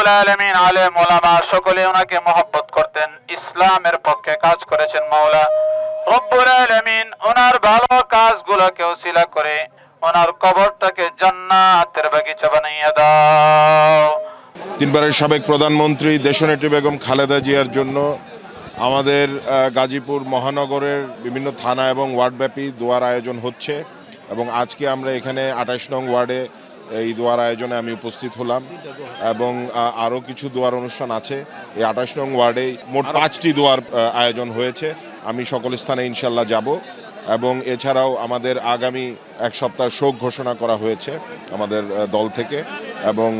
রব্বুল আলামিন আলেম ওলামা সকলে ওনাকে মহব্বত করতেন, ইসলামের পক্ষে কাজ করেছেন। মাওলা রব্বুল আলামিন ওনার ভালো কাজগুলোকে ওসিলা করে ওনার কবরটাকে জান্নাতের বাগিচা বানাইয়া দাও। তিনবারের সাবেক প্রধানমন্ত্রী দেশনেত্রী বেগম খালেদা জিয়ার জন্য আমাদের গাজীপুর মহানগরের বিভিন্ন থানা এবং ওয়ার্ডব্যাপী দোয়ার আয়োজন হচ্ছে এবং আজকে আমরা এখানে 28 নং ওয়ার্ডে এই দোয়ার আয়োজনে আমি উপস্থিত হলাম এবং আরও কিছু দোয়ার অনুষ্ঠান আছে। এই 28 নং ওয়ার্ডে মোট 5টি দোয়ার আয়োজন হয়েছে। আমি সকল স্থানে ইনশাল্লাহ যাব এবং এছাড়াও আমাদের আগামী এক সপ্তাহ শোক ঘোষণা করা হয়েছে আমাদের দল থেকে এবং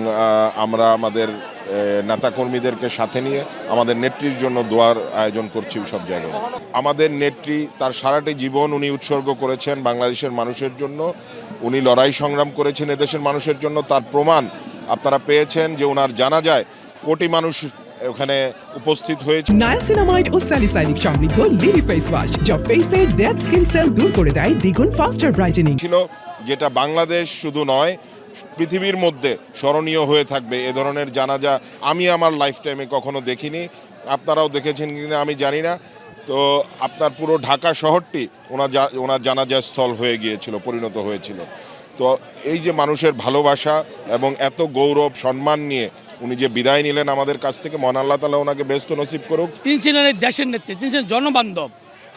আমরা আমাদের নেতাকর্মীদেরকে সাথে নিয়ে আমাদের নেত্রীর জন্য দোয়ার আয়োজন করছি সব জায়গায়। আমাদের নেত্রী তার সারাটি জীবন উনি উৎসর্গ করেছেন বাংলাদেশের মানুষের জন্য। উনি লড়াই সংগ্রাম করেছেন এদেশের মানুষের জন্য। তার প্রমাণ আপনারা পেয়েছেন যে ওনার জানাজায় কোটি মানুষ ওখানে উপস্থিত হয়েছে। নায়াসিনামাইড ও স্যালিসাইলিক সমৃদ্ধ লিলি ফেস ওয়াশ যা ফেসের ডেড স্কিন সেল দূর করে দেয় দ্বিগুণ ফাস্টার ব্রাইটেনিং ছিল, যেটা বাংলাদেশ শুধু নয় পৃথিবীর মধ্যে স্মরণীয় হয়ে থাকবে। এ ধরনের জানাজা আমি আমার লাইফ টাইমে কখনো দেখিনি, আপনারাও দেখেছেন কিনা আমি জানি না। তো আপনার পুরো ঢাকা শহরটি ওনার জানাজা স্থল হয়ে গিয়েছিল, পরিণত হয়েছিল। তো এই যে মানুষের ভালোবাসা এবং এত গৌরব সম্মান নিয়ে উনি যে বিদায় নিলেন আমাদের কাছ থেকে, মহান আল্লাহ তাআলা ওনাকে বেহেশত নসিব করুক। তিনি ছিলেন এই দেশের নেত্রী, তিনি ছিলেন জনবান্ধব।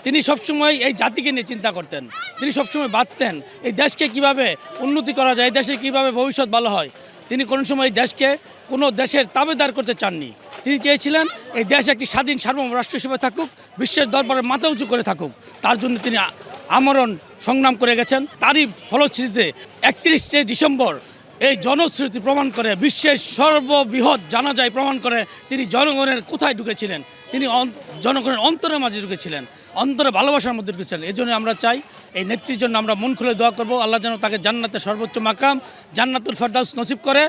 তিনি সবসময় এই জাতিকে নিয়ে চিন্তা করতেন। তিনি সবসময় ভাবতেন এই দেশকে কিভাবে উন্নতি করা যায়, দেশে কিভাবে ভবিষ্যৎ ভালো হয়। তিনি কোনো সময় দেশকে কোনো দেশের তাবেদার করতে চাননি। তিনি চেয়েছিলেন এই দেশ একটি স্বাধীন সার্বভৌম রাষ্ট্র হিসেবে থাকুক, বিশ্বের দরবারে মাথা উঁচু করে থাকুক। তার জন্য তিনি আমরণ সংগ্রাম করে গেছেন। তারই ফলশ্রুতিতে 31শে ডিসেম্বর এই জনশ্রুতি প্রমাণ করে, বিশ্বের সর্ববৃহৎ জানাজায় প্রমাণ করে তিনি জনগণের কোথায় ঢুকেছিলেন। তিনি জনগণের অন্তরের মাঝে ঢুকেছিলেন, অন্তরে ভালোবাসার মধ্যে ঢুকেছিলেন। এই জন্য আমরা চাই এই নেত্রীর জন্য আমরা মন খুলে দোয়া করব, আল্লাহ যেন তাকে জান্নাতের সর্বোচ্চ মাকাম জান্নাতুল ফেরদাউস নসিব করে।